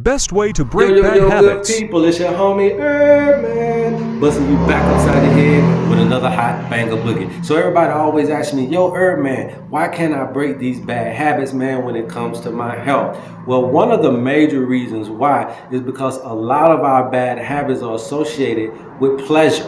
Best way to Yo, break yo, bad yo, habits. good people, it's your homie HERBMAN, busting you back upside the head with another hot banger boogie. So everybody always asks me, yo, HERBMAN, why can't I break these bad habits, man, when it comes to my health? Well, one of the major reasons why is because a lot of our bad habits are associated with pleasure,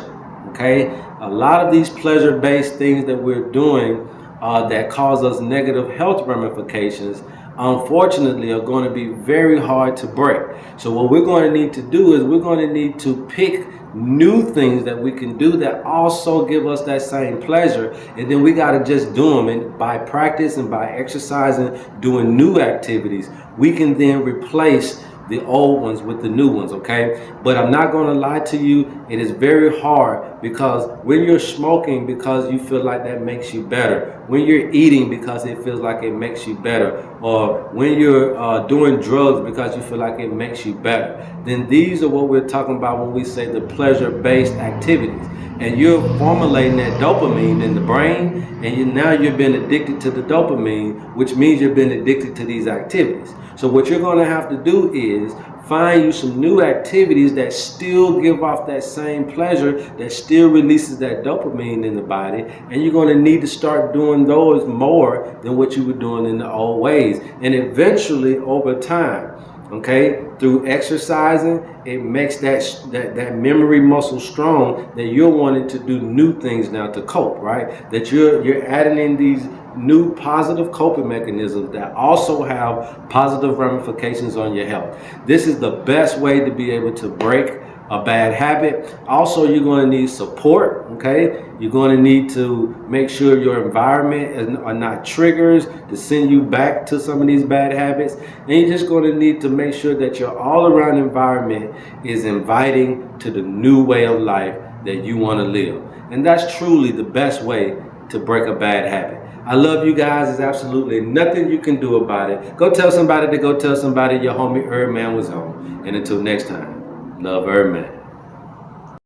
okay? A lot of these pleasure-based things that we're doing that cause us negative health ramifications, unfortunately, are going to be very hard to break. So what we're going to need to do is we're going to need to pick new things that we can do that also give us that same pleasure, and then we got to just do them. And by practice and by exercising, doing new activities, we can then replace the old ones with the new ones, okay? But I'm not going to lie to you, it is very hard, because when you're smoking because you feel like that makes you better, when you're eating because it feels like it makes you better, or when you're doing drugs because you feel like it makes you better, then these are what we're talking about when we say the pleasure-based activities. And you're formulating that dopamine in the brain, and now you've been addicted to the dopamine, which means you've been addicted to these activities. So what you're going to have to do is find you some new activities that still give off that same pleasure, that still releases that dopamine in the body, and you're going to need to start doing those more than what you were doing in the old ways. And eventually, over time, okay, through exercising, it makes that memory muscle strong, that you're wanting to do new things now to cope, right? That you're adding in these new positive coping mechanisms that also have positive ramifications on your health. This is the best way to be able to break a bad habit. Also, you're going to need support, okay? You're going to need to make sure your environment are not triggers to send you back to some of these bad habits. And you're just going to need to make sure that your all-around environment is inviting to the new way of life that you want to live. And that's truly the best way to break a bad habit. I love you guys. There's absolutely nothing you can do about it. Go tell somebody to go tell somebody your homie HERBMAN was on. And until next time, love HERBMAN.